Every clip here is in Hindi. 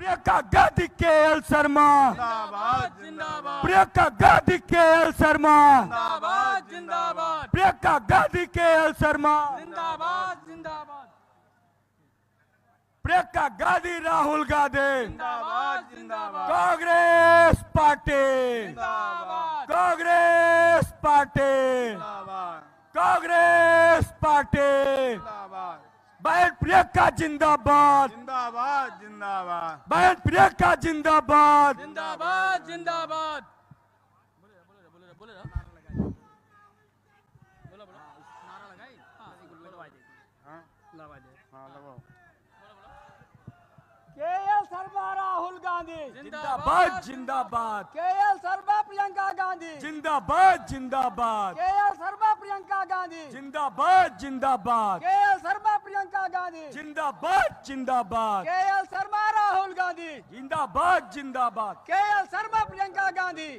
प्रियंका गांधी केएल शर्मा जिंदाबाद जिंदाबाद प्रियंका गांधी केएल शर्मा जिंदाबाद जिंदाबाद प्रियंका गांधी केएल शर्मा जिंदाबाद जिंदाबाद प्रियंका गांधी राहुल गांधी जिंदाबाद जिंदाबाद कांग्रेस पार्टी जिंदाबाद कांग्रेस पार्टी जिंदाबाद कांग्रेस पार्टी जिंदाबाद बहन प्रियंका जिंदाबाद जिंदाबाद जिंदाबाद बहन प्रियंका जिंदाबाद जिंदाबाद जिंदाबाद केएल शर्मा राहुल गांधी जिंदाबाद जिंदाबाद केएल शर्मा प्रियंका गांधी जिंदाबाद जिंदाबाद केएल शर्मा प्रियंका गांधी जिंदाबाद जिंदाबाद केएल शर्मा प्रियंका गांधी जिंदाबाद जिंदाबाद केएल शर्मा राहुल गांधी जिंदाबाद जिंदाबाद KL Sharma Priyanka Gandhi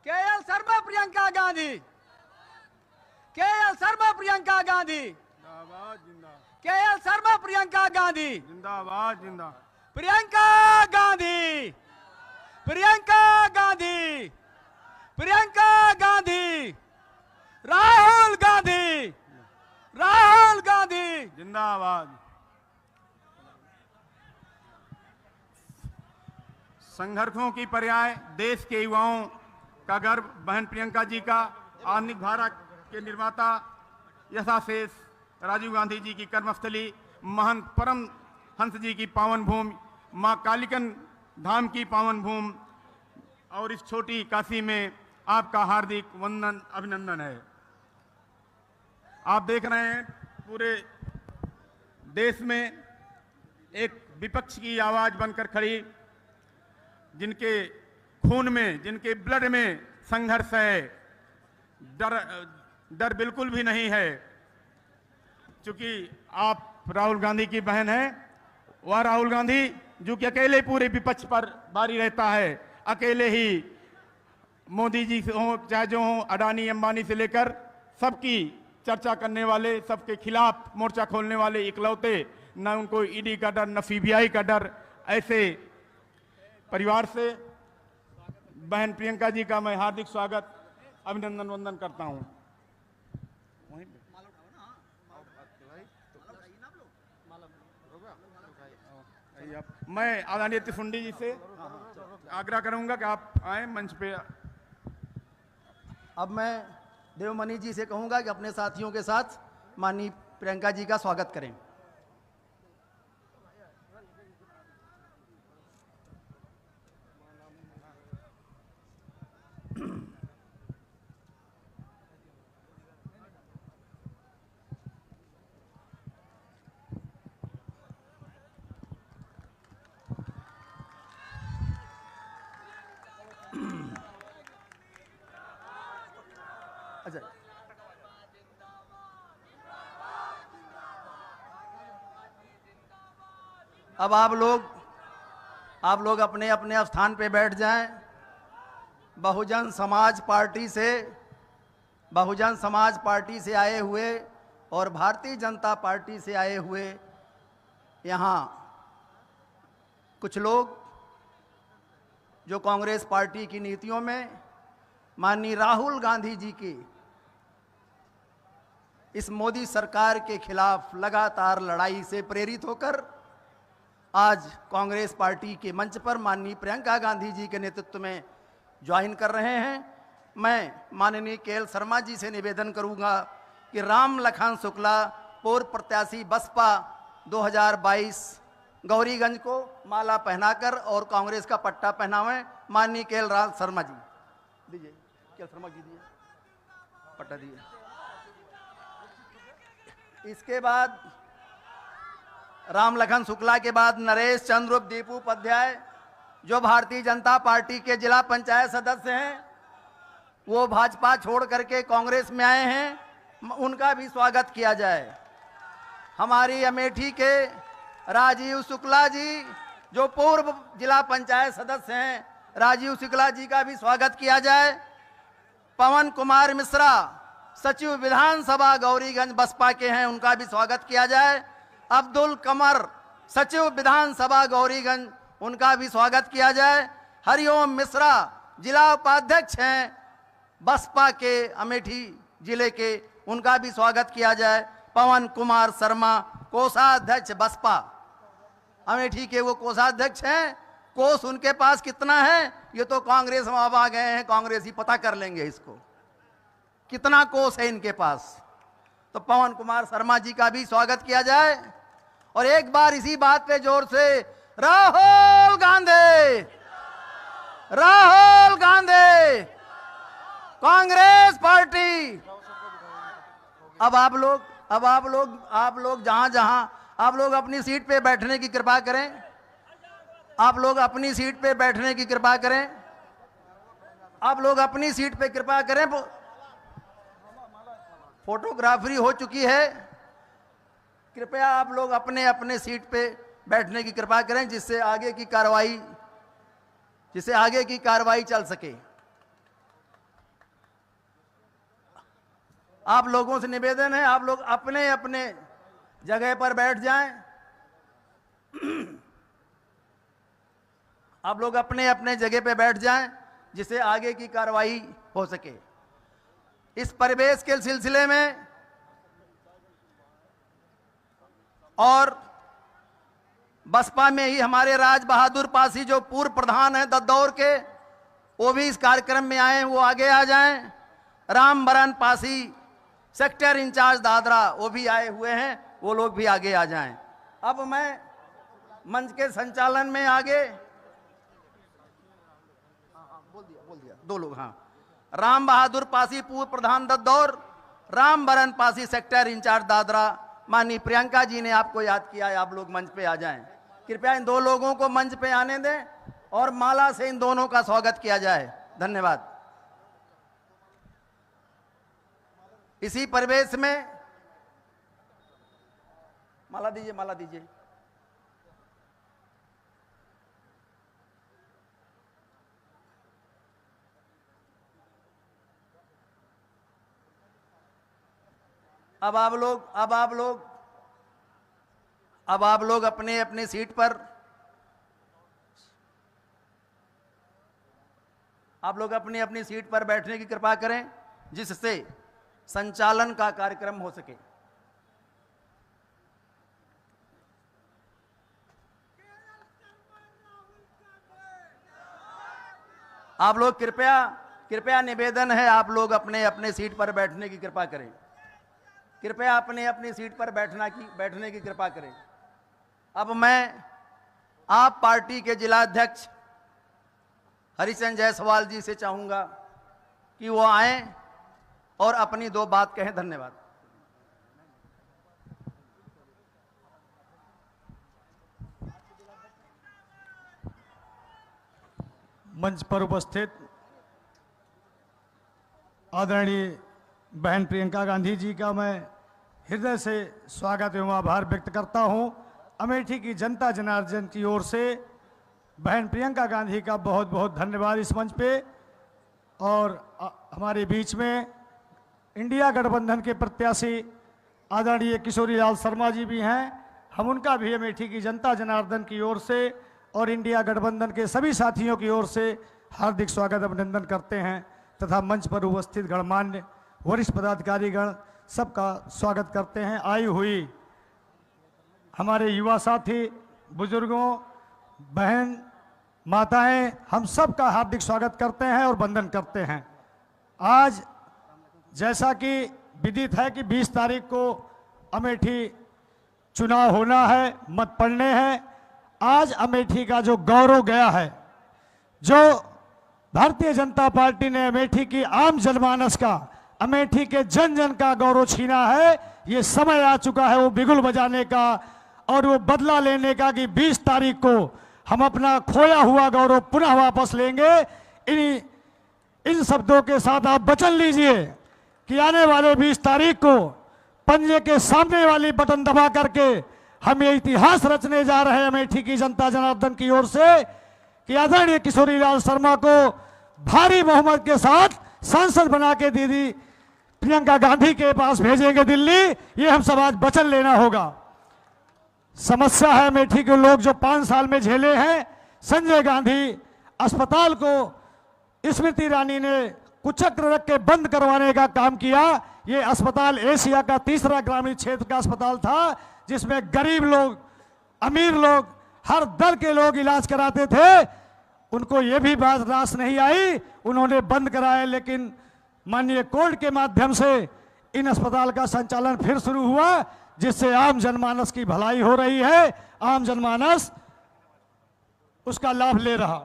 KL Sharma Priyanka Gandhi KL Sharma Priyanka Gandhi जिंदाबाद जिंदाबाद केएल शर्मा प्रियंका गांधी जिंदाबाद जिंदाबाद प्रियंका गांधी प्रियंका गांधी प्रियंका गांधी राहुल गांधी राहुल गांधी जिंदाबाद। संघर्षों की पर्याय देश के युवाओं का गर्व बहन प्रियंका जी का आधुनिक भारत के निर्माता यशाशेष राजीव गांधी जी की कर्मस्थली महंत परम हंस जी की पावन भूमि मां कालिकन धाम की पावन भूमि और इस छोटी काशी में आपका हार्दिक वंदन अभिनंदन है। आप देख रहे हैं पूरे देश में एक विपक्ष की आवाज बनकर खड़ी, जिनके खून में जिनके ब्लड में संघर्ष है, डर बिल्कुल भी नहीं है। क्योंकि आप राहुल गांधी की बहन हैं, वह राहुल गांधी जो कि अकेले पूरे विपक्ष पर भारी रहता है, अकेले ही मोदी जी से हो चाहे जो हो, अडानी अंबानी से लेकर सबकी चर्चा करने वाले, सबके खिलाफ मोर्चा खोलने वाले इकलौते, न उनको ईडी का डर न सीबीआई का डर, ऐसे परिवार से बहन प्रियंका जी का मैं हार्दिक स्वागत अभिनंदन वंदन करता हूं। मैं आदरणीय तिफुंडी जी से आग्रह करूंगा कि आप आए मंच पे। अब मैं देवमणि जी से कहूंगा कि अपने साथियों के साथ माननीय प्रियंका जी का स्वागत करें। अच्छा, अब आप लोग अपने अपने स्थान पे बैठ जाएं। बहुजन समाज पार्टी से आए हुए और भारतीय जनता पार्टी से आए हुए यहाँ कुछ लोग जो कांग्रेस पार्टी की नीतियों में माननीय राहुल गांधी जी की इस मोदी सरकार के खिलाफ लगातार लड़ाई से प्रेरित होकर आज कांग्रेस पार्टी के मंच पर माननीय प्रियंका गांधी जी के नेतृत्व में ज्वाइन कर रहे हैं। मैं माननीय केएल शर्मा जी से निवेदन करूंगा कि राम लखन शुक्ला पूर्व प्रत्याशी बसपा 2022 गौरीगंज को माला पहनाकर और कांग्रेस का पट्टा पहनावें। माननीय केएल शर्मा जी दीजिए, केएल शर्मा जी दीजिए पट्टा दीजिए। इसके बाद राम लखन शुक्ला के बाद नरेश चंद्र दीपू उपाध्याय जो भारतीय जनता पार्टी के जिला पंचायत सदस्य हैं, वो भाजपा छोड़ करके कांग्रेस में आए हैं, उनका भी स्वागत किया जाए। हमारी अमेठी के राजीव शुक्ला जी जो पूर्व जिला पंचायत सदस्य हैं, राजीव शुक्ला जी का भी स्वागत किया जाए। पवन कुमार मिश्रा सचिव विधानसभा गौरीगंज बसपा के हैं, उनका भी स्वागत किया जाए। अब्दुल कमर सचिव विधानसभा गौरीगंज, उनका भी स्वागत किया जाए। हरिओम मिश्रा जिला उपाध्यक्ष हैं बसपा के अमेठी जिले के, उनका भी स्वागत किया जाए। पवन कुमार शर्मा कोषाध्यक्ष बसपा अमेठी के, वो कोषाध्यक्ष हैं। कोष उनके पास कितना है ये तो कांग्रेस में अब आ गए हैं, कांग्रेस ही पता कर लेंगे इसको कितना कोष है इनके पास। तो पवन कुमार शर्मा जी का भी स्वागत किया जाए। और एक बार इसी बात पे जोर से राहुल गांधी, राहुल गांधी, कांग्रेस पार्टी। अब आप लोग जहां आप लोग अपनी सीट पे बैठने की कृपा करें। आप लोग अपनी सीट पे बैठने की कृपा करें। आप लोग अपनी सीट पे कृपा करें। फोटोग्राफरी हो चुकी है, कृपया आप लोग अपने अपने सीट पे बैठने की कृपा करें जिससे आगे की कार्रवाई चल सके। आप लोगों से निवेदन है, आप लोग अपने अपने जगह पर बैठ जाएं। आप लोग अपने अपने जगह पे बैठ जाएं जिससे आगे की कार्रवाई हो सके। इस परिवेश के सिलसिले में और बसपा में ही हमारे राज बहादुर पासी जो पूर्व प्रधान हैं दद्दौर के, वो भी इस कार्यक्रम में आए हैं, वो आगे आ जाएं। रामबरन पासी सेक्टर इंचार्ज दादरा वो भी आए हुए हैं, वो लोग भी आगे आ जाएं। अब मैं मंच के संचालन में आगे बोल दिया 2 लोग, हाँ, राम बहादुर पासी पूर्व प्रधान दद्दौर, रामबरन पासी सेक्टर इंचार्ज दादरा, माननीय प्रियंका जी ने आपको याद किया है, आप लोग मंच पे आ जाएं। कृपया इन 2 लोगों को मंच पे आने दें और माला से इन दोनों का स्वागत किया जाए। धन्यवाद। इसी परिवेश में माला दीजिए, माला दीजिए। अब आप लोग अपने अपने सीट पर, आप लोग अपनी अपनी सीट पर बैठने की कृपा करें जिससे संचालन का कार्यक्रम हो सके। आप लोग कृपया निवेदन है, आप लोग अपने अपने सीट पर बैठने की कृपा करें। कृपया अपने अपनी सीट पर बैठने की कृपा करें। अब मैं आप पार्टी के जिलाध्यक्ष हरिचंद जायसवाल जी से चाहूंगा कि वो आएं और अपनी 2 बात कहें। धन्यवाद। मंच पर उपस्थित आदरणीय बहन प्रियंका गांधी जी का मैं हृदय से स्वागत एवं आभार व्यक्त करता हूं। अमेठी की जनता जनार्दन की ओर से बहन प्रियंका गांधी का बहुत बहुत धन्यवाद इस मंच पे। और हमारे बीच में इंडिया गठबंधन के प्रत्याशी आदरणीय किशोरी लाल शर्मा जी भी हैं। हम उनका भी अमेठी की जनता जनार्दन की ओर से और इंडिया गठबंधन के सभी साथियों की ओर से हार्दिक स्वागत अभिनंदन करते हैं तथा मंच पर उपस्थित गणमान्य वरिष्ठ पदाधिकारीगण सबका स्वागत करते हैं। आई हुई हमारे युवा साथी, बुजुर्गों, बहन, माताएं, हम सब का हार्दिक स्वागत करते हैं और वंदन करते हैं। आज जैसा कि विदित है कि 20 तारीख को अमेठी चुनाव होना है, मत पड़ने हैं। आज अमेठी का जो गौरव गया है, जो भारतीय जनता पार्टी ने अमेठी की आम जनमानस का, अमेठी के जन जन का गौरव छीना है, ये समय आ चुका है वो बिगुल बजाने का और वो बदला लेने का कि 20 तारीख को हम अपना खोया हुआ गौरव पुनः वापस लेंगे। इन शब्दों के साथ आप वचन लीजिए कि आने वाले 20 तारीख को पंजे के सामने वाली बटन दबा करके हम ये इतिहास रचने जा रहे हैं अमेठी की जनता जनार्दन की ओर से कि आदरणीय किशोरी लाल शर्मा को भारी बहुमत के साथ सांसद बना के दीदी प्रियंका गांधी के पास भेजेंगे दिल्ली। ये हम सब आज वचन लेना होगा। समस्या है अमेठी के लोग जो 5 साल में झेले हैं। संजय गांधी अस्पताल को स्मृति ईरानी ने कुचक्र रख के बंद करवाने का काम किया। ये अस्पताल एशिया का तीसरा ग्रामीण क्षेत्र का अस्पताल था जिसमें गरीब लोग, अमीर लोग, हर दल के लोग इलाज कराते थे। उनको ये भी बात रास नहीं आई, उन्होंने बंद कराया। लेकिन माननीय कोर्ट के माध्यम से इन अस्पताल का संचालन फिर शुरू हुआ, जिससे आम जनमानस की भलाई हो रही है, आम जनमानस उसका लाभ ले रहा।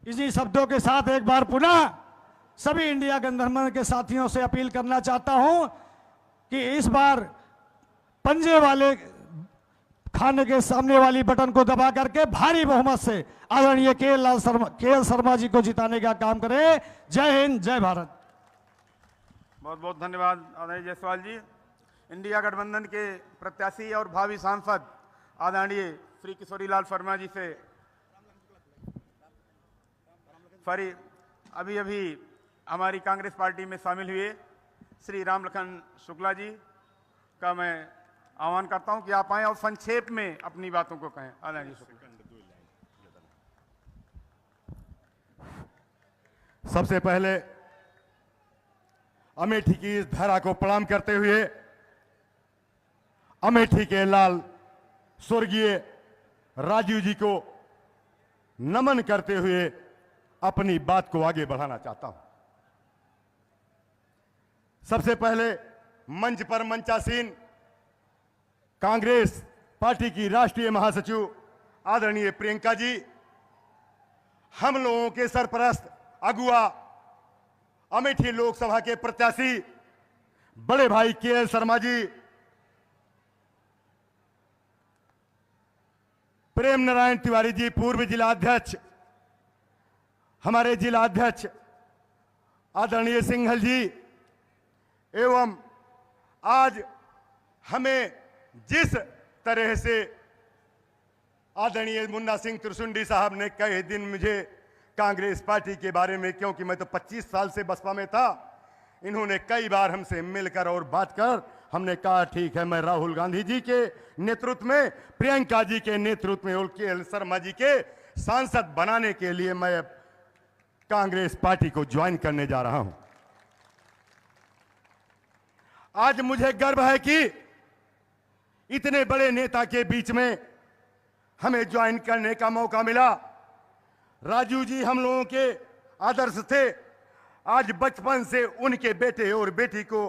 इसी शब्दों के साथ एक बार पुनः सभी इंडिया गठबंधन के साथियों से अपील करना चाहता हूं कि इस बार पंजे वाले खाने के सामने वाली बटन को दबा करके भारी बहुमत से आदरणीय के.एल. शर्मा जी को जिताने का काम करें। जय हिंद, जय भारत। बहुत बहुत धन्यवाद आदरणीय जायसवाल जी। इंडिया गठबंधन के प्रत्याशी और भावी सांसद आदरणीय श्री किशोरीलाल शर्मा जी से अभी हमारी कांग्रेस पार्टी में शामिल हुए श्री रामलखन शुक्ला जी का मैं आह्वान करता हूं कि आप आएं और संक्षेप में अपनी बातों को कहें। आदरणीय शुक्ला। सबसे पहले अमेठी की इस धरा को प्रणाम करते हुए अमेठी के लाल स्वर्गीय राजीव जी को नमन करते हुए अपनी बात को आगे बढ़ाना चाहता हूं। सबसे पहले मंच पर मंचासीन कांग्रेस पार्टी की राष्ट्रीय महासचिव आदरणीय प्रियंका जी, हम लोगों के सरपरस्त अगुआ अमेठी लोकसभा के प्रत्याशी बड़े भाई के.एल. शर्मा जी, प्रेम नारायण तिवारी जी पूर्व जिला अध्यक्ष, हमारे जिला अध्यक्ष आदरणीय सिंघल जी, एवं आज हमें जिस तरह से आदरणीय मुन्ना सिंह त्रिशुंडी साहब ने कई दिन मुझे कांग्रेस पार्टी के बारे में, क्योंकि मैं तो 25 साल से बसपा में था, इन्होंने कई बार हमसे मिलकर और बात कर हमने कहा ठीक है, मैं राहुल गांधी जी के नेतृत्व में, प्रियंका जी के नेतृत्व में और के.एल. शर्मा जी के सांसद बनाने के लिए मैं कांग्रेस पार्टी को ज्वाइन करने जा रहा हूं। आज मुझे गर्व है कि इतने बड़े नेता के बीच में हमें ज्वाइन करने का मौका मिला। राजू जी हम लोगों के आदर्श थे। आज बचपन से उनके बेटे और बेटी को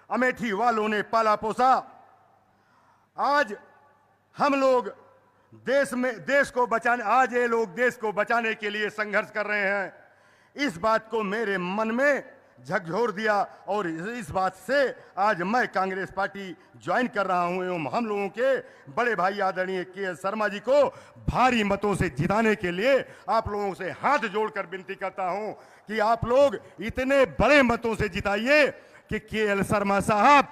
अमेठी वालों ने पाला पोसा। आज हम लोग देश को बचाने, आज ये लोग देश को बचाने के लिए संघर्ष कर रहे हैं। इस बात को मेरे मन में झकझोर दिया और इस बात से आज मैं कांग्रेस पार्टी ज्वाइन कर रहा हूं एवं हम लोगों के बड़े भाई आदरणीय के.एल. शर्मा जी को भारी मतों से जिताने के लिए आप लोगों से हाथ जोड़कर विनती करता हूं कि आप लोग इतने बड़े मतों से जिताइए कि के.एल. शर्मा साहब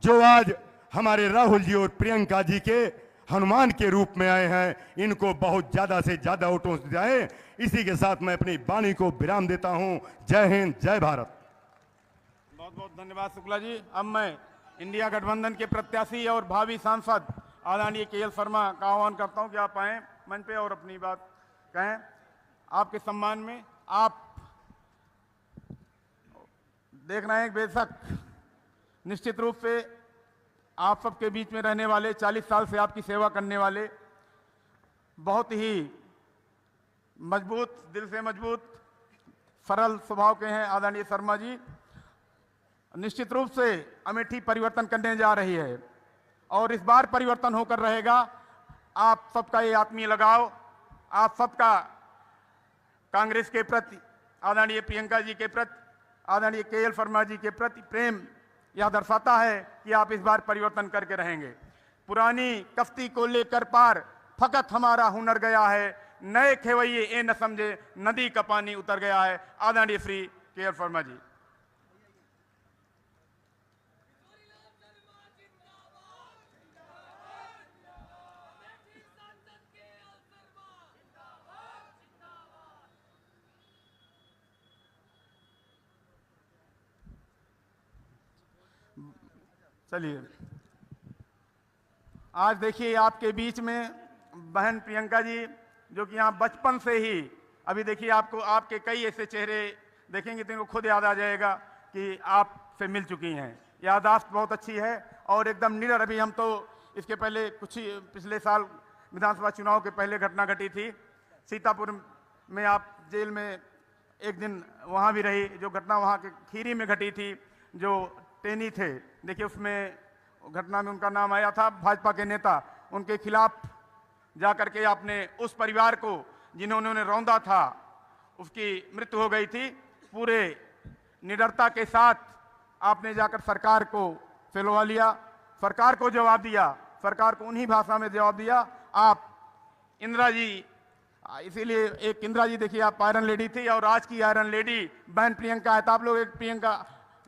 जो आज हमारे राहुल जी और प्रियंका जी के हनुमान के रूप में आए हैं, इनको बहुत ज्यादा से ज्यादा वोटों से जिताएं। इसी के साथ मैं अपनी वाणी को विराम देता हूं। जय हिंद, जय भारत। बहुत बहुत धन्यवाद शुक्ला जी। अब मैं इंडिया गठबंधन के प्रत्याशी और भावी सांसद आदरणीय के.एल. शर्मा का आह्वान करता हूं कि आप आएं मंच पे और अपनी बात कहें। आपके सम्मान में आप देख रहे हैं, बेशक निश्चित रूप से आप सबके बीच में रहने वाले, 40 साल से आपकी सेवा करने वाले, बहुत ही मजबूत, दिल से मजबूत, सरल स्वभाव के हैं आदरणीय शर्मा जी। निश्चित रूप से अमेठी परिवर्तन करने जा रही है और इस बार परिवर्तन होकर रहेगा। आप सबका ये आत्मीय लगाव, आप सबका कांग्रेस के प्रति, आदरणीय प्रियंका जी के प्रति, आदरणीय के.एल. शर्मा जी के प्रति प्रेम यह दर्शाता है कि आप इस बार परिवर्तन करके रहेंगे। पुरानी कश्ती को लेकर पार फकत हमारा हुनर गया है, नए खेवैये ए न समझे नदी का पानी उतर गया है। आदरणीय श्री के.एल. शर्मा जी। चलिए आज देखिए आपके बीच में बहन प्रियंका जी, जो कि यहाँ बचपन से ही, अभी देखिए आपको आपके कई ऐसे चेहरे देखेंगे तो इनको खुद याद आ जाएगा कि आपसे मिल चुकी हैं। याददाश्त बहुत अच्छी है और एकदम निडर। अभी हम तो इसके पहले कुछ ही पिछले साल विधानसभा चुनाव के पहले घटना घटी थी सीतापुर में, आप जेल में एक दिन वहाँ भी रही, जो घटना वहाँ के खीरी में घटी थी, जो टेनी थे, देखिए उसमें घटना में उनका नाम आया था, भाजपा के नेता, उनके खिलाफ जा करके आपने उस परिवार को जिन्होंने उन्हें रौंदा था, उसकी मृत्यु हो गई थी, पूरे निडरता के साथ आपने जाकर सरकार को फिलवा लिया, सरकार को जवाब दिया, सरकार को उन्हीं भाषा में जवाब दिया। आप इंदिरा जी, इसीलिए एक इंदिरा जी देखिए आप आयरन लेडी थी और आज की आयरन लेडी बहन प्रियंका है। तो आप लोग एक प्रियंका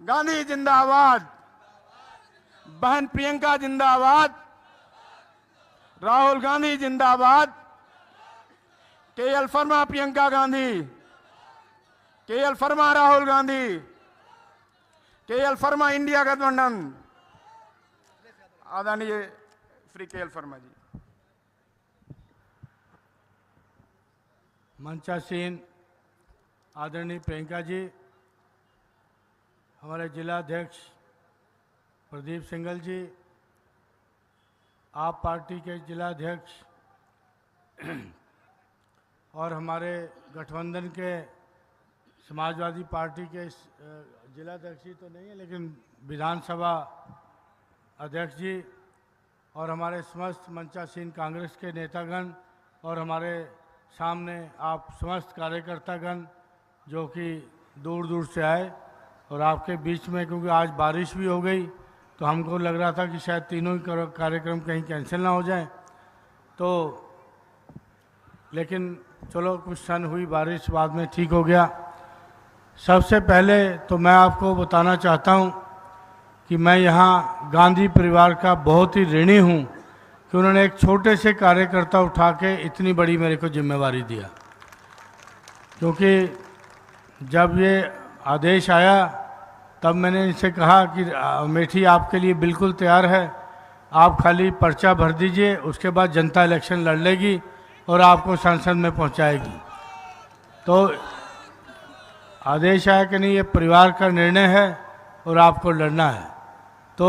गांधी जिंदाबाद, बहन प्रियंका जिंदाबाद, राहुल गांधी जिंदाबाद, केएल फर्मा प्रियंका गांधी, केएल फर्मा राहुल गांधी, केएल फर्मा इंडिया गठबंधन, आदरणीय श्री केएल फर्मा जी। मंचासीन आदरणीय प्रियंका जी, हमारे जिला अध्यक्ष प्रदीप सिंघल जी, आप पार्टी के जिला अध्यक्ष और हमारे गठबंधन के समाजवादी पार्टी के जिला अध्यक्ष ही तो नहीं है लेकिन विधानसभा अध्यक्ष जी, और हमारे समस्त मंचासीन कांग्रेस के नेतागण, और हमारे सामने आप समस्त कार्यकर्तागण जो कि दूर दूर से आए, और आपके बीच में क्योंकि आज बारिश भी हो गई तो हमको लग रहा था कि शायद तीनों ही कार्यक्रम कहीं कैंसिल ना हो जाए, तो लेकिन चलो कुछ क्षण हुई बारिश, बाद में ठीक हो गया। सबसे पहले तो मैं आपको बताना चाहता हूं कि मैं यहाँ गांधी परिवार का बहुत ही ऋणी हूं कि उन्होंने एक छोटे से कार्यकर्ता उठा के इतनी बड़ी मेरे को जिम्मेवारी दिया, क्योंकि जब ये आदेश आया तब मैंने इनसे कहा कि अमेठी आपके लिए बिल्कुल तैयार है, आप खाली पर्चा भर दीजिए, उसके बाद जनता इलेक्शन लड़ लेगी और आपको संसद में पहुंचाएगी। तो आदेश आया कि नहीं, ये परिवार का निर्णय है और आपको लड़ना है। तो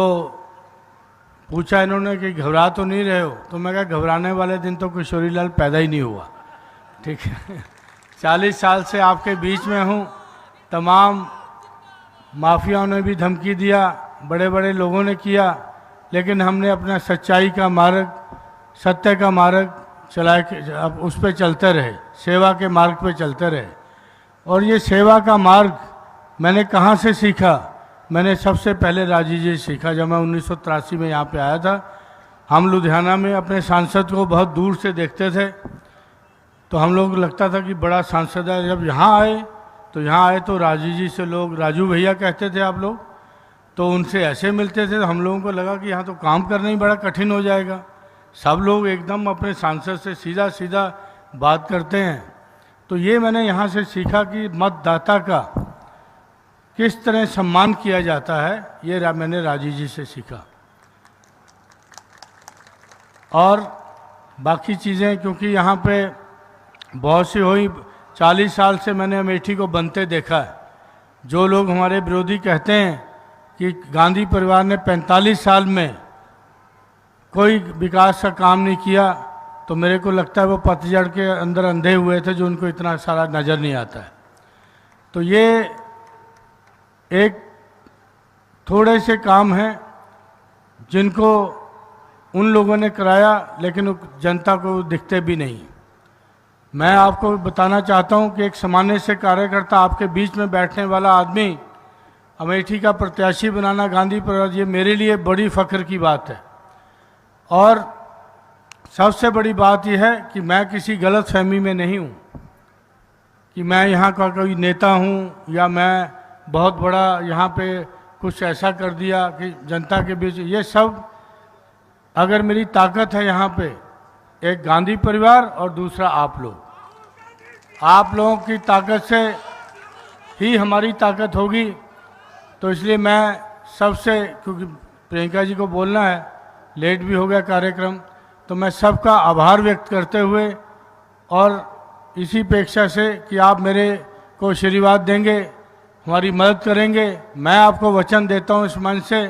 पूछा इन्होंने कि घबरा तो नहीं रहे हो, तो मैं कहा घबराने वाले दिन तो किशोरी लाल पैदा ही नहीं हुआ। ठीक है, 40 साल से आपके बीच में हूँ, तमाम माफियाओं ने भी धमकी दिया, बड़े बड़े लोगों ने किया, लेकिन हमने अपना सच्चाई का मार्ग, सत्य का मार्ग चलाए, अब उस पर चलते रहे, सेवा के मार्ग पे चलते रहे। और ये सेवा का मार्ग मैंने कहाँ से सीखा? मैंने सबसे पहले राजीव जी सीखा। जब मैं 1983 में यहाँ पे आया था, हम लुधियाना में अपने सांसद को बहुत दूर से देखते थे, तो हम लोग लगता था कि बड़ा सांसद है। जब यहाँ आए तो राजीव जी से लोग राजू भैया कहते थे आप लोग, तो उनसे ऐसे मिलते थे, तो हम लोगों को लगा कि यहाँ तो काम करना ही बड़ा कठिन हो जाएगा। सब लोग एकदम अपने सांसद से सीधा सीधा बात करते हैं। तो ये मैंने यहाँ से सीखा कि मतदाता का किस तरह सम्मान किया जाता है, ये मैंने राजीव जी से सीखा। और बाकी चीज़ें क्योंकि यहाँ पे बहुत सी हुई, 40 साल से मैंने अमेठी को बनते देखा है। जो लोग हमारे विरोधी कहते हैं कि गांधी परिवार ने 45 साल में कोई विकास का काम नहीं किया, तो मेरे को लगता है वो पतझड़ के अंदर अंधे हुए थे, जो उनको इतना सारा नज़र नहीं आता है। तो ये एक थोड़े से काम हैं जिनको उन लोगों ने कराया, लेकिन जनता को दिखते भी नहीं। मैं आपको बताना चाहता हूं कि एक सामान्य से कार्यकर्ता, आपके बीच में बैठने वाला आदमी, अमेठी का प्रत्याशी बनाना गांधी परिवार, ये मेरे लिए बड़ी फख्र की बात है। और सबसे बड़ी बात यह है कि मैं किसी गलत फहमी में नहीं हूँ कि मैं यहाँ का कोई नेता हूँ या मैं बहुत बड़ा यहाँ पे कुछ ऐसा कर दिया कि जनता के बीच। ये सब, अगर मेरी ताकत है यहाँ पे, एक गांधी परिवार और दूसरा आप लोगों की ताकत से ही हमारी ताकत होगी। तो इसलिए मैं सबसे, क्योंकि प्रियंका जी को बोलना है, लेट भी हो गया कार्यक्रम, तो मैं सबका आभार व्यक्त करते हुए और इसी अपेक्षा से कि आप मेरे को आशीर्वाद देंगे, हमारी मदद करेंगे, मैं आपको वचन देता हूं इस मंच से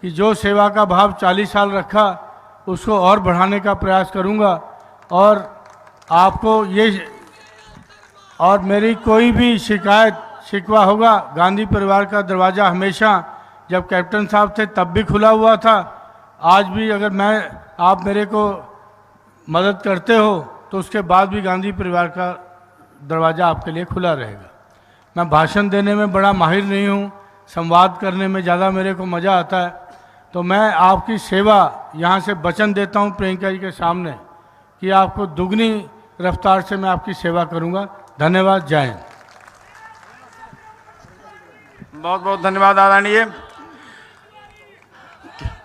कि जो सेवा का भाव 40 साल रखा उसको और बढ़ाने का प्रयास करूंगा। और आपको ये और मेरी कोई भी शिकायत शिकवा होगा, गांधी परिवार का दरवाज़ा हमेशा जब कैप्टन साहब थे तब भी खुला हुआ था, आज भी अगर आप मेरे को मदद करते हो तो उसके बाद भी गांधी परिवार का दरवाज़ा आपके लिए खुला रहेगा। मैं भाषण देने में बड़ा माहिर नहीं हूँ, संवाद करने में ज़्यादा मेरे को मज़ा आता है, तो मैं आपकी सेवा यहाँ से वचन देता हूँ प्रियंका जी के सामने कि आपको दुगनी रफ्तार से मैं आपकी सेवा करूँगा। धन्यवाद, जय हिंद। बहुत बहुत धन्यवाद आदरणीय।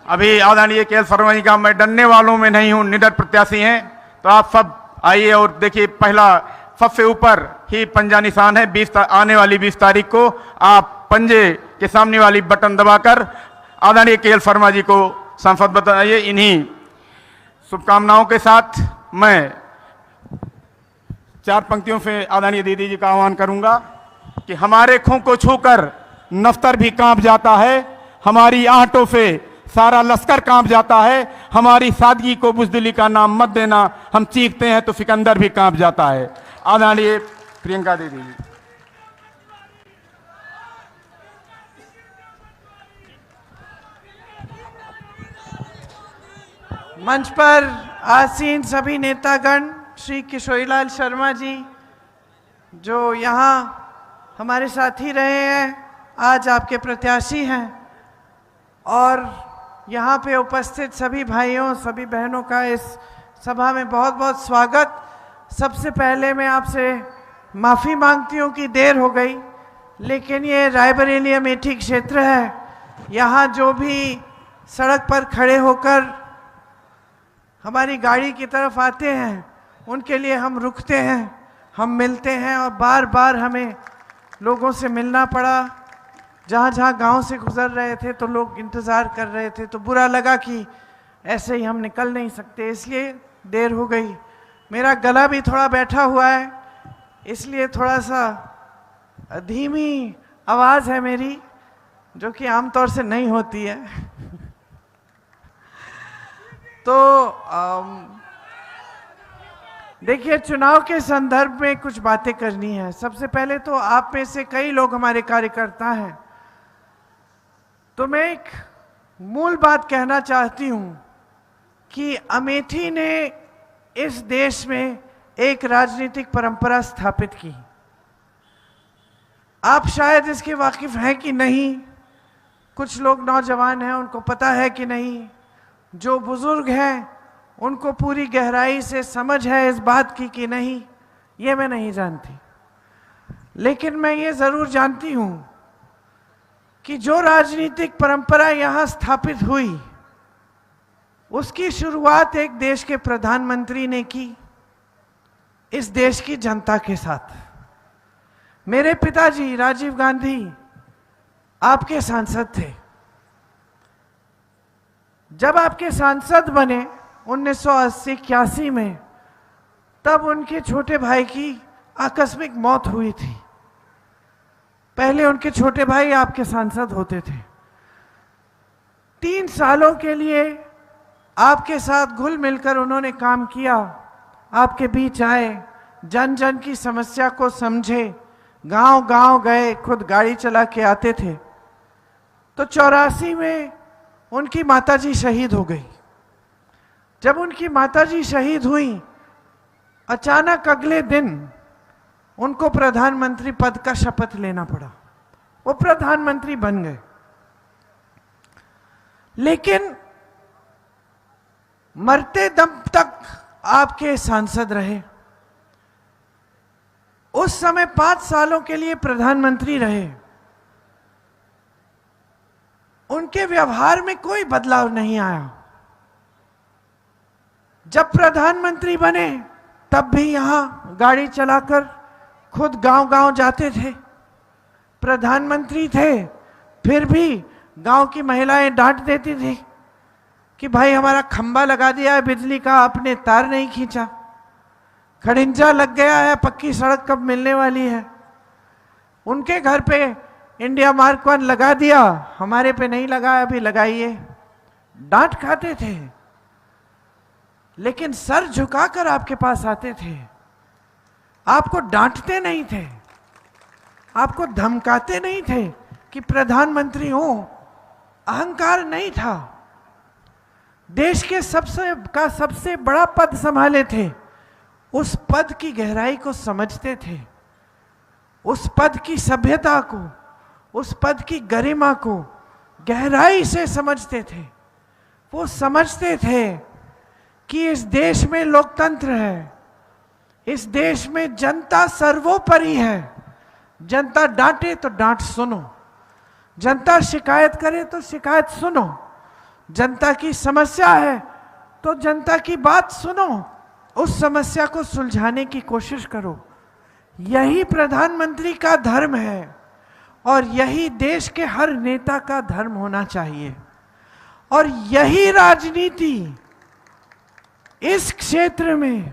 अभी आदरणीय के एल शर्मा जी का मैं डरने वालों में नहीं हूं, निडर प्रत्याशी हैं, तो आप सब आइए और देखिए पहला सबसे ऊपर ही पंजा निशान है। आने वाली 20 तारीख को आप पंजे के सामने वाली बटन दबाकर आदरणीय के एल शर्मा जी को सांसद बताइए। इन्हीं शुभकामनाओं के साथ मैं 4 पंक्तियों से आदरणीय दीदी जी का आह्वान करूंगा कि हमारे खूं को छूकर नफ्तर भी कांप जाता है, हमारी आहटों से सारा लश्कर कांप जाता है, हमारी सादगी को बुज़दिली का नाम मत देना, हम चीखते हैं तो सिकंदर भी कांप जाता है। आदरणीय प्रियंका दीदी जी। मंच पर आसीन सभी नेतागण, श्री किशोरीलाल शर्मा जी जो यहाँ हमारे साथ ही रहे हैं, आज आपके प्रत्याशी हैं, और यहाँ पे उपस्थित सभी भाइयों सभी बहनों का इस सभा में बहुत बहुत स्वागत। सबसे पहले मैं आपसे माफ़ी मांगती हूँ कि देर हो गई, लेकिन ये रायबरेली अमेठी क्षेत्र है, यहाँ जो भी सड़क पर खड़े होकर हमारी गाड़ी की तरफ आते हैं उनके लिए हम रुकते हैं, हम मिलते हैं, और बार बार हमें लोगों से मिलना पड़ा। जहाँ जहाँ गांव से गुजर रहे थे तो लोग इंतज़ार कर रहे थे, तो बुरा लगा कि ऐसे ही हम निकल नहीं सकते, इसलिए देर हो गई। मेरा गला भी थोड़ा बैठा हुआ है, इसलिए थोड़ा सा धीमी आवाज़ है मेरी, जो कि आमतौर से नहीं होती है। तो देखिए, चुनाव के संदर्भ में कुछ बातें करनी है। सबसे पहले तो आप में से कई लोग हमारे कार्यकर्ता हैं, तो मैं एक मूल बात कहना चाहती हूं कि अमेठी ने इस देश में एक राजनीतिक परंपरा स्थापित की। आप शायद इसके वाकिफ हैं कि नहीं, कुछ लोग नौजवान हैं उनको पता है कि नहीं, जो बुजुर्ग हैं उनको पूरी गहराई से समझ है इस बात की कि नहीं, ये मैं नहीं जानती। लेकिन मैं ये ज़रूर जानती हूँ कि जो राजनीतिक परंपरा यहाँ स्थापित हुई उसकी शुरुआत एक देश के प्रधानमंत्री ने की, इस देश की जनता के साथ। मेरे पिताजी राजीव गांधी आपके सांसद थे। जब आपके सांसद बने 1980-81 में, तब उनके छोटे भाई की आकस्मिक मौत हुई थी। पहले उनके छोटे भाई आपके सांसद होते थे। 3 सालों के लिए आपके साथ घुल मिलकर उन्होंने काम किया, आपके बीच आए, जन जन की समस्या को समझे, गांव गांव गए, खुद गाड़ी चला के आते थे। तो 84 में उनकी माताजी शहीद हो गई। जब उनकी माताजी शहीद हुई, अचानक अगले दिन उनको प्रधानमंत्री पद का शपथ लेना पड़ा। वो प्रधानमंत्री बन गए, लेकिन मरते दम तक आपके सांसद रहे। उस समय 5 सालों के लिए प्रधानमंत्री रहे। उनके व्यवहार में कोई बदलाव नहीं आया। जब प्रधानमंत्री बने तब भी यहां गाड़ी चलाकर खुद गांव-गांव जाते थे। प्रधानमंत्री थे, फिर भी गांव की महिलाएं डांट देती थी कि भाई हमारा खंबा लगा दिया है बिजली का, आपने तार नहीं खींचा, खड़िंजा लग गया है, पक्की सड़क कब मिलने वाली है, उनके घर पे इंडिया मार्क 1 लगा दिया, हमारे पे नहीं लगा, अभी लगाइए। डांट खाते थे, लेकिन सर झुकाकर आपके पास आते थे, आपको डांटते नहीं थे, आपको धमकाते नहीं थे कि प्रधानमंत्री हो, अहंकार नहीं था। देश के सबसे बड़ा पद संभाले थे, उस पद की गहराई को समझते थे, उस पद की सभ्यता को, उस पद की गरिमा को गहराई से समझते थे। वो समझते थे कि इस देश में लोकतंत्र है, इस देश में जनता सर्वोपरि है। जनता डांटे तो डांट सुनो, जनता शिकायत करे तो शिकायत सुनो, जनता की समस्या है तो जनता की बात सुनो, उस समस्या को सुलझाने की कोशिश करो। यही प्रधानमंत्री का धर्म है और यही देश के हर नेता का धर्म होना चाहिए। और यही राजनीति इस क्षेत्र में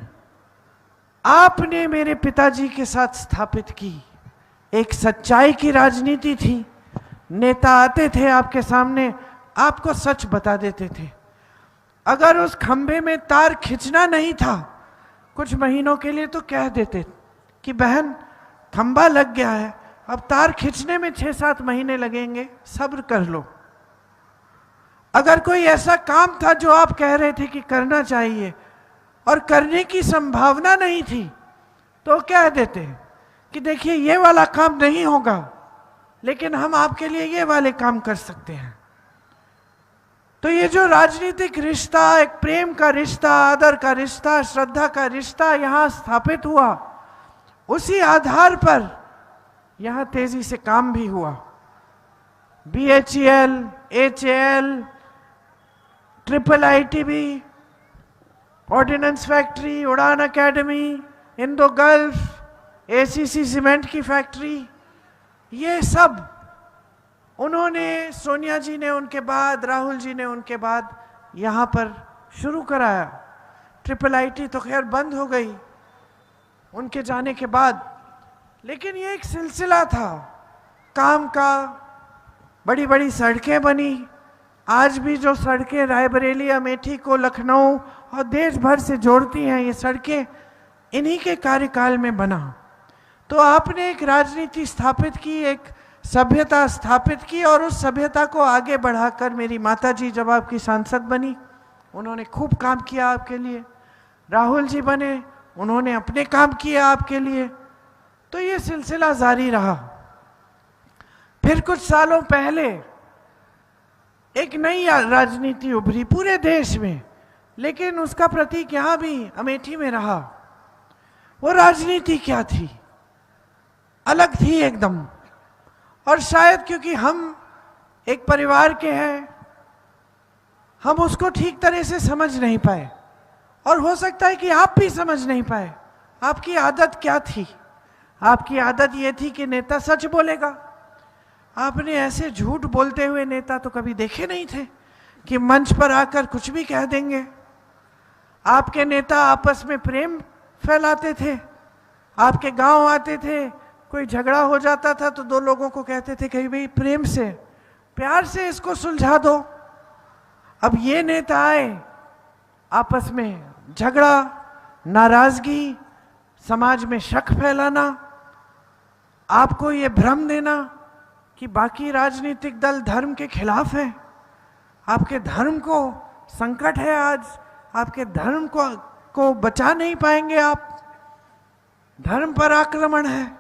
आपने मेरे पिताजी के साथ स्थापित की। एक सच्चाई की राजनीति थी, नेता आते थे आपके सामने, आपको सच बता देते थे। अगर उस खंभे में तार खींचना नहीं था कुछ महीनों के लिए तो कह देते कि बहन खंभा लग गया है, अब तार खींचने में 6-7 महीने लगेंगे, सब्र कर लो। अगर कोई ऐसा काम था जो आप कह रहे थे कि करना चाहिए और करने की संभावना नहीं थी तो कह देते कि देखिए ये वाला काम नहीं होगा, लेकिन हम आपके लिए ये वाले काम कर सकते हैं। तो ये जो राजनीतिक रिश्ता, एक प्रेम का रिश्ता, आदर का रिश्ता, श्रद्धा का रिश्ता यहां स्थापित हुआ, उसी आधार पर यहां तेजी से काम भी हुआ। BHEL, HAL, IIITB, ordnance factory, Udan academy, Indo Gulf, ACC cement की फैक्ट्री, ये सब उन्होंने, सोनिया जी ने उनके बाद, राहुल जी ने उनके बाद यहाँ पर शुरू कराया। IIIT तो खैर बंद हो गई उनके जाने के बाद, लेकिन ये एक सिलसिला था काम का। बड़ी बड़ी सड़कें बनी, आज भी जो सड़कें रायबरेली, अमेठी को लखनऊ और देश भर से जोड़ती हैं, ये सड़कें इन्हीं के कार्यकाल में बना। तो आपने एक राजनीति स्थापित की, एक सभ्यता स्थापित की, और उस सभ्यता को आगे बढ़ाकर मेरी माताजी जब आपकी सांसद बनी, उन्होंने खूब काम किया आपके लिए। राहुल जी बने, उन्होंने अपने काम किए आपके लिए। तो ये सिलसिला जारी रहा। फिर कुछ सालों पहले एक नई राजनीति उभरी पूरे देश में, लेकिन उसका प्रतीक यहां भी अमेठी में रहा। वो राजनीति क्या थी? अलग थी एकदम। और शायद क्योंकि हम एक परिवार के हैं, हम उसको ठीक तरह से समझ नहीं पाए, और हो सकता है कि आप भी समझ नहीं पाए। आपकी आदत क्या थी? आपकी आदत ये थी कि नेता सच बोलेगा। आपने ऐसे झूठ बोलते हुए नेता तो कभी देखे नहीं थे कि मंच पर आकर कुछ भी कह देंगे। आपके नेता आपस में प्रेम फैलाते थे। आपके गांव आते थे, कोई झगड़ा हो जाता था तो 2 लोगों को कहते थे कि भाई प्रेम से, प्यार से इसको सुलझा दो। अब ये नेता आए, आपस में झगड़ा, नाराजगी, समाज में शक फैलाना, आपको ये भ्रम देना कि बाकी राजनीतिक दल धर्म के खिलाफ हैं, आपके धर्म को संकट है, आज आपके धर्म को बचा नहीं पाएंगे आप, धर्म पर आक्रमण है।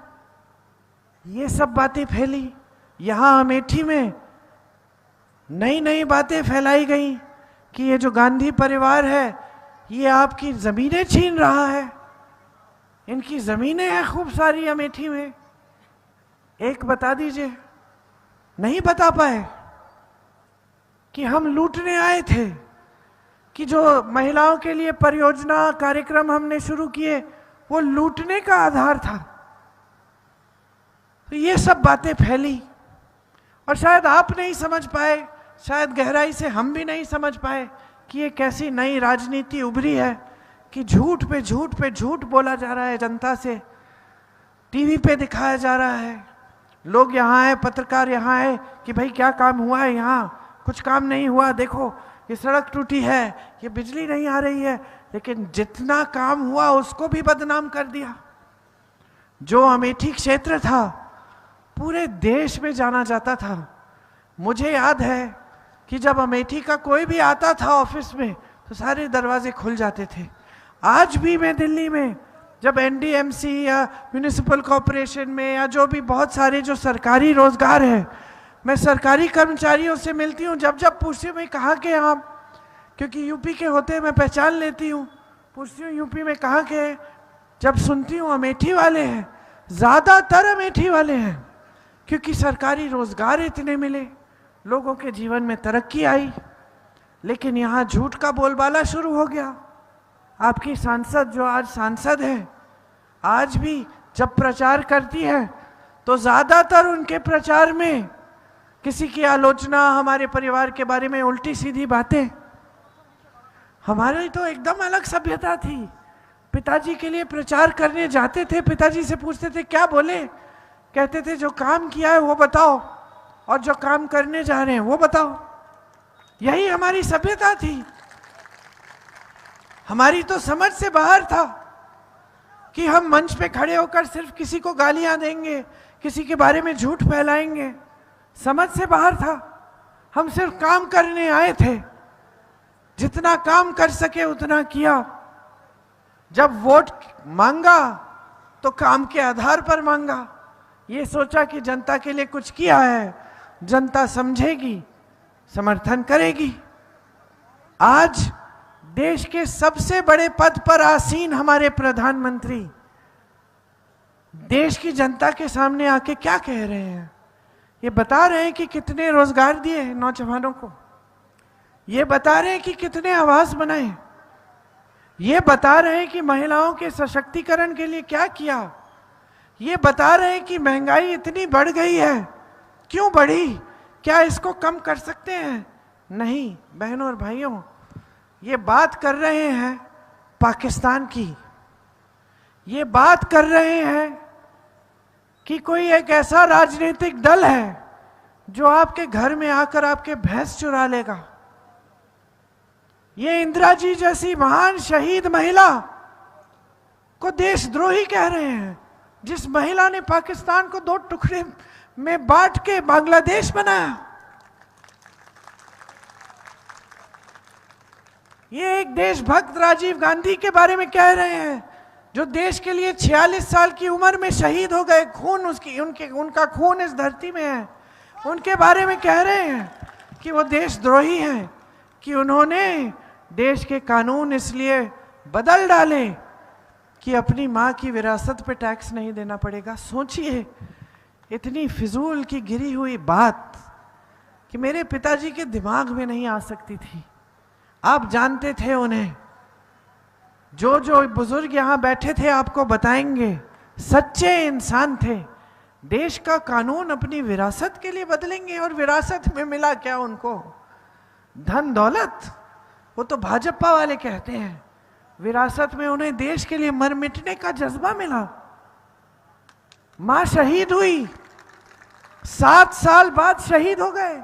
ये सब बातें फैली। यहाँ अमेठी में नई नई बातें फैलाई गई कि ये जो गांधी परिवार है ये आपकी ज़मीनें छीन रहा है। इनकी ज़मीनें हैं खूब सारी अमेठी में। एक बता दीजिए, नहीं बता पाए कि हम लूटने आए थे, कि जो महिलाओं के लिए परियोजना कार्यक्रम हमने शुरू किए वो लूटने का आधार था। तो ये सब बातें फैली और शायद आप नहीं समझ पाए, शायद गहराई से हम भी नहीं समझ पाए कि ये कैसी नई राजनीति उभरी है कि झूठ पे झूठ बोला जा रहा है जनता से, टीवी पे दिखाया जा रहा है। लोग यहाँ आए, पत्रकार यहाँ आए कि भाई क्या काम हुआ है, यहाँ कुछ काम नहीं हुआ, देखो ये सड़क टूटी है, ये बिजली नहीं आ रही है, लेकिन जितना काम हुआ उसको भी बदनाम कर दिया। जो अमेठी क्षेत्र था पूरे देश में जाना जाता था। मुझे याद है कि जब अमेठी का कोई भी आता था ऑफिस में तो सारे दरवाजे खुल जाते थे। आज भी मैं दिल्ली में जब एनडीएमसी या म्यूनिसिपल कॉरपोरेशन में या जो भी बहुत सारे जो सरकारी रोजगार है, मैं सरकारी कर्मचारियों से मिलती हूँ, जब जब पूछती हूँ मैं कहाँ के आप, क्योंकि यूपी के होते मैं पहचान लेती हूँ, पूछती हूँ यूपी में कहाँ के, जब सुनती हूँ अमेठी वाले हैं, ज़्यादातर अमेठी वाले हैं, क्योंकि सरकारी रोजगार इतने मिले, लोगों के जीवन में तरक्की आई। लेकिन यहाँ झूठ का बोलबाला शुरू हो गया। आपकी सांसद जो आज सांसद है, आज भी जब प्रचार करती है तो ज़्यादातर उनके प्रचार में किसी की आलोचना, हमारे परिवार के बारे में उल्टी सीधी बातें। हमारी तो एकदम अलग सभ्यता थी। पिताजी के लिए प्रचार करने जाते थे, पिताजी से पूछते थे क्या बोले, कहते थे जो काम किया है वो बताओ और जो काम करने जा रहे हैं वो बताओ। यही हमारी सभ्यता थी। हमारी तो समझ से बाहर था कि हम मंच पे खड़े होकर सिर्फ किसी को गालियां देंगे, किसी के बारे में झूठ फैलाएंगे। समझ से बाहर था। हम सिर्फ काम करने आए थे, जितना काम कर सके उतना किया। जब वोट मांगा तो काम के आधार पर मांगा, ये सोचा कि जनता के लिए कुछ किया है, जनता समझेगी, समर्थन करेगी। आज देश के सबसे बड़े पद पर आसीन हमारे प्रधानमंत्री देश की जनता के सामने आके क्या कह रहे हैं? ये बता रहे हैं कि कितने रोजगार दिए नौजवानों को, ये बता रहे हैं कि कितने आवास बनाए, ये बता रहे हैं कि महिलाओं के सशक्तिकरण के लिए क्या किया, ये बता रहे हैं कि महंगाई इतनी बढ़ गई है, क्यों बढ़ी, क्या इसको कम कर सकते हैं? नहीं बहनों और भाइयों, ये बात कर रहे हैं पाकिस्तान की। ये बात कर रहे हैं कि कोई एक ऐसा राजनीतिक दल है जो आपके घर में आकर आपके भैंस चुरा लेगा। ये इंदिरा जी जैसी महान शहीद महिला को देशद्रोही कह रहे हैं, जिस महिला ने पाकिस्तान को 2 टुकड़े में बांट के बांग्लादेश बनाया। ये एक देशभक्त राजीव गांधी के बारे में कह रहे हैं, जो देश के लिए 46 साल की उम्र में शहीद हो गए। खून उनका खून इस धरती में है। उनके बारे में कह रहे हैं कि वो देशद्रोही हैं, कि उन्होंने देश के कानून इसलिए बदल डाले कि अपनी माँ की विरासत पे टैक्स नहीं देना पड़ेगा। सोचिए, इतनी फिजूल की गिरी हुई बात कि मेरे पिताजी के दिमाग में नहीं आ सकती थी। आप जानते थे उन्हें, जो जो बुजुर्ग यहाँ बैठे थे आपको बताएंगे, सच्चे इंसान थे। देश का कानून अपनी विरासत के लिए बदलेंगे, और विरासत में मिला क्या उनको? धन दौलत। वो तो भाजपा वाले कहते हैं विरासत में उन्हें देश के लिए मर मिटने का जज्बा मिला। मां शहीद हुई, 7 साल बाद शहीद हो गए,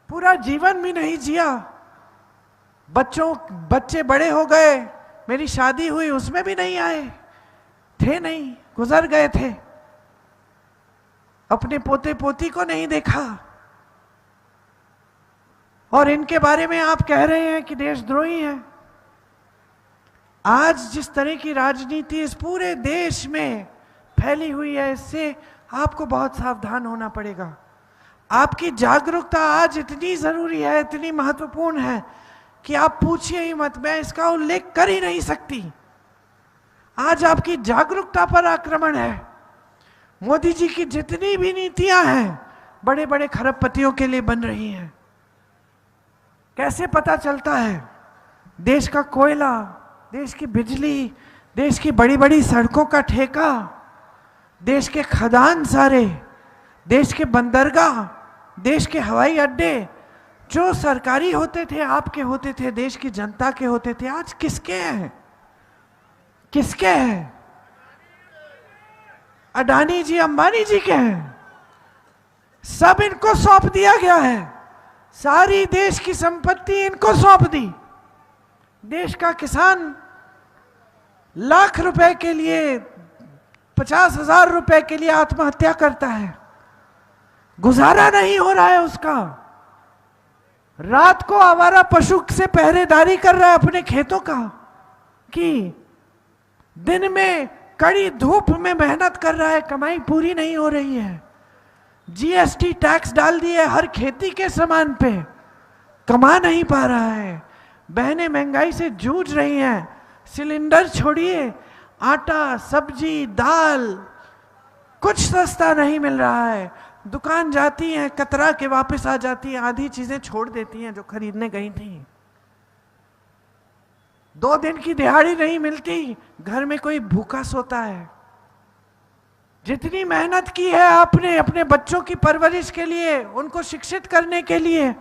पूरा जीवन भी नहीं जिया। बच्चे बड़े हो गए, मेरी शादी हुई उसमें भी नहीं आए थे, नहीं, गुजर गए थे। अपने पोते पोती को नहीं देखा, और इनके बारे में आप कह रहे हैं कि देशद्रोही हैं। आज जिस तरह की राजनीति इस पूरे देश में फैली हुई है, इससे आपको बहुत सावधान होना पड़ेगा। आपकी जागरूकता आज इतनी जरूरी है, इतनी महत्वपूर्ण है कि आप पूछिए ही मत, मैं इसका उल्लेख कर ही नहीं सकती। आज आपकी जागरूकता पर आक्रमण है। मोदी जी की जितनी भी नीतियां हैं बड़े बड़े खरबपतियों के लिए बन रही हैं। कैसे पता चलता है? देश का कोयला, देश की बिजली, देश की बड़ी बड़ी सड़कों का ठेका, देश के खदान सारे, देश के बंदरगाह, देश के हवाई अड्डे, जो सरकारी होते थे, आपके होते थे, देश की जनता के होते थे, आज किसके हैं? किसके हैं? अडानी जी, अंबानी जी के हैं। सब इनको सौंप दिया गया है। सारी देश की संपत्ति इनको सौंप दी। देश का किसान लाख रुपए के लिए, 50,000 रुपए के लिए आत्महत्या करता है, गुजारा नहीं हो रहा है उसका। रात को आवारा पशु से पहरेदारी कर रहा है अपने खेतों का, कि दिन में कड़ी धूप में मेहनत कर रहा है, कमाई पूरी नहीं हो रही है। जीएसटी टैक्स डाल दिए हर खेती के सामान पे, कमा नहीं पा रहा है। बहनें महंगाई से जूझ रही हैं। सिलेंडर छोड़िए, आटा, सब्जी, दाल कुछ सस्ता नहीं मिल रहा है। दुकान जाती हैं, कतरा के वापस आ जाती हैं, आधी चीजें छोड़ देती हैं जो खरीदने गई थी। 2 दिन की दिहाड़ी नहीं मिलती, घर में कोई भूखा सोता है। जितनी मेहनत की है आपने अपने बच्चों की परवरिश के लिए, उनको शिक्षित करने के लिए,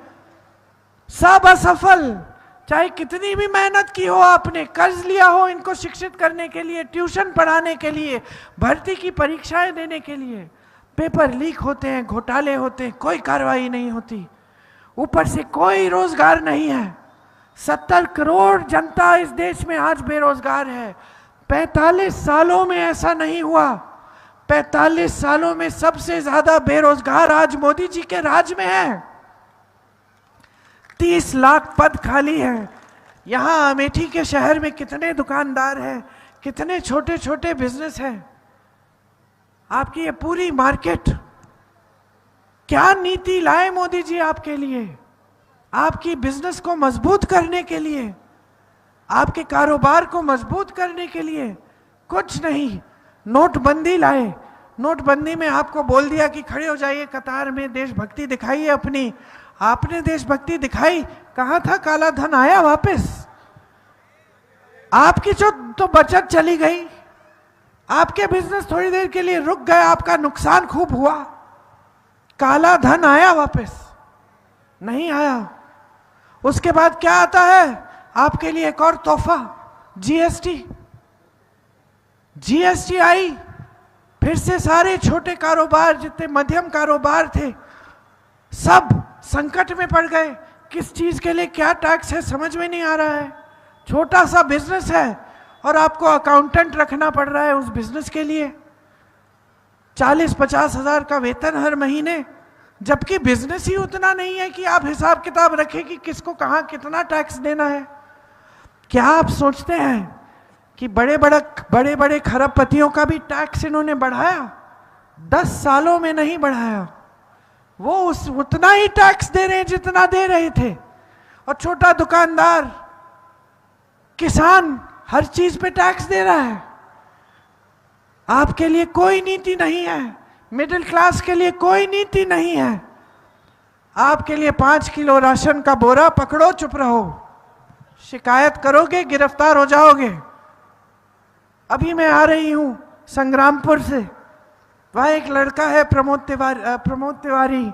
सब असफल। चाहे कितनी भी मेहनत की हो, आपने कर्ज लिया हो इनको शिक्षित करने के लिए, ट्यूशन पढ़ाने के लिए, भर्ती की परीक्षाएं देने के लिए, पेपर लीक होते हैं, घोटाले होते हैं, कोई कार्रवाई नहीं होती। ऊपर से कोई रोजगार नहीं है। 70 करोड़ जनता इस देश में आज बेरोजगार है। 45 सालों में ऐसा नहीं हुआ। 45 सालों में सबसे ज्यादा बेरोजगार आज मोदी जी के राज में है। 30 लाख पद खाली हैं। यहाँ अमेठी के शहर में कितने दुकानदार हैं, कितने छोटे छोटे बिजनेस हैं। आपकी ये पूरी मार्केट, क्या नीति लाए मोदी जी आपके लिए? आपकी बिजनेस को मजबूत करने के लिए, आपके कारोबार को मजबूत करने के लिए कुछ नहीं। नोटबंदी लाए। नोटबंदी में आपको बोल दिया कि खड़े हो जाइए कतार में, देशभक्ति दिखाइए अपनी। आपने देशभक्ति दिखाई, कहां था काला धन? आया वापस? आपकी जो तो बचत चली गई, आपके बिजनेस थोड़ी देर के लिए रुक गए, आपका नुकसान खूब हुआ। काला धन आया वापस? नहीं आया। उसके बाद क्या आता है आपके लिए? एक और तोहफा, जीएसटी। जीएसटी आई, फिर से सारे छोटे कारोबार, जितने मध्यम कारोबार थे, सब संकट में पड़ गए। किस चीज के लिए क्या टैक्स है समझ में नहीं आ रहा है। छोटा सा बिजनेस है और आपको अकाउंटेंट रखना पड़ रहा है उस बिजनेस के लिए। 40-50 हजार का वेतन हर महीने, जबकि बिजनेस ही उतना नहीं है कि आप हिसाब किताब रखें कि किसको कहां कितना टैक्स देना है। क्या आप सोचते हैं कि बड़े बड़े खरबपतियों का भी टैक्स इन्होंने बढ़ाया? 10 सालों में नहीं बढ़ाया। वो उतना ही टैक्स दे रहे हैं जितना दे रहे थे। और छोटा दुकानदार, किसान, हर चीज पे टैक्स दे रहा है। आपके लिए कोई नीति नहीं है। मिडिल क्लास के लिए कोई नीति नहीं है। आपके लिए 5 किलो राशन का बोरा पकड़ो, चुप रहो। शिकायत करोगे गिरफ्तार हो जाओगे। अभी मैं आ रही हूं संग्रामपुर से, वहां एक लड़का है प्रमोद तिवारी,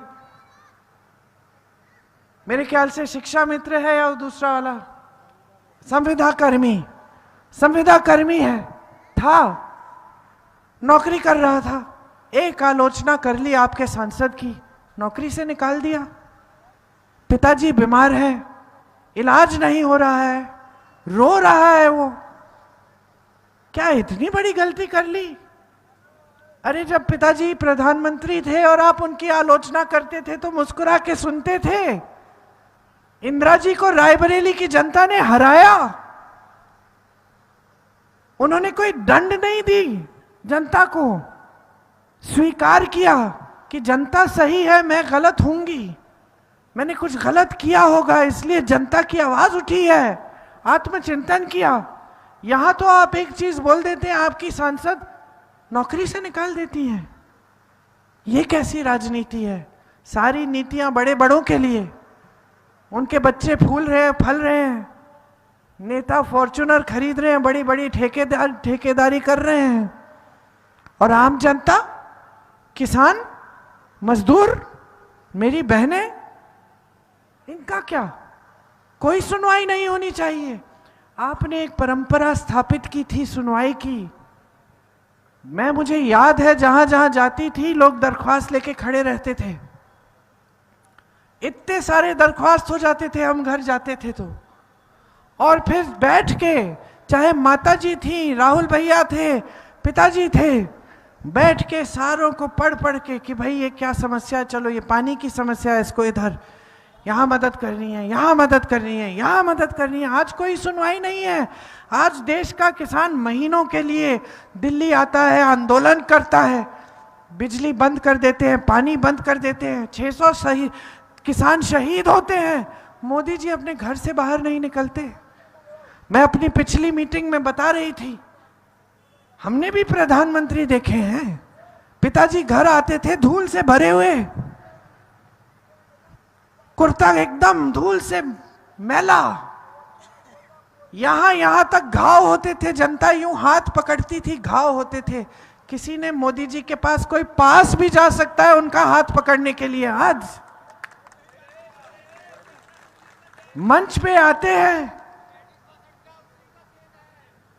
मेरे ख्याल से शिक्षा मित्र है या दूसरा वाला, संविदा कर्मी है, था, नौकरी कर रहा था। एक आलोचना कर ली आपके सांसद की, नौकरी से निकाल दिया। पिताजी बीमार है, इलाज नहीं हो रहा है, रो रहा है वो। क्या इतनी बड़ी गलती कर ली? अरे जब पिताजी प्रधानमंत्री थे और आप उनकी आलोचना करते थे तो मुस्कुरा के सुनते थे। इंदिरा जी को रायबरेली की जनता ने हराया, उन्होंने कोई दंड नहीं दी, जनता को स्वीकार किया कि जनता सही है, मैं गलत होंगी, मैंने कुछ गलत किया होगा, इसलिए जनता की आवाज उठी है, आत्मचिंतन किया। यहां तो आप एक चीज बोल देते हैं, आपकी सांसद नौकरी से निकाल देती हैं। ये कैसी राजनीति है? सारी नीतियां बड़े बड़ों के लिए, उनके बच्चे फूल रहे हैं, फल रहे हैं, नेता फॉर्च्यूनर खरीद रहे हैं, बड़ी बड़ी ठेकेदारी कर रहे हैं, और आम जनता, किसान, मजदूर, मेरी बहनें इनका क्या? कोई सुनवाई नहीं होनी चाहिए। आपने एक परंपरा स्थापित की थी सुनवाई की। मुझे याद है जहां जहां जाती थी लोग दरख्वास्त लेके खड़े रहते थे, इतने सारे दरख्वास्त हो जाते थे हम घर जाते थे तो, और फिर बैठ के, चाहे माता जी थी, राहुल भैया थे, पिताजी थे, बैठ के सारों को पढ़ पढ़ के कि भाई ये क्या समस्या है, चलो ये पानी की समस्या है, इसको इधर यहाँ मदद करनी है, यहाँ मदद करनी है, यहाँ मदद करनी है। आज कोई सुनवाई नहीं है। आज देश का किसान महीनों के लिए दिल्ली आता है, आंदोलन करता है, बिजली बंद कर देते हैं, पानी बंद कर देते हैं, 600 किसान शहीद होते हैं। मोदी जी अपने घर से बाहर नहीं निकलते। मैं अपनी पिछली मीटिंग में बता रही थी, हमने भी प्रधानमंत्री देखे हैं, पिताजी घर आते थे धूल से भरे हुए, कुर्ता एकदम धूल से मैला, यहां तक घाव होते थे, जनता यूं हाथ पकड़ती थी, घाव होते थे। किसी ने मोदी जी के पास, कोई पास भी जा सकता है उनका हाथ पकड़ने के लिए। आज मंच पे आते हैं,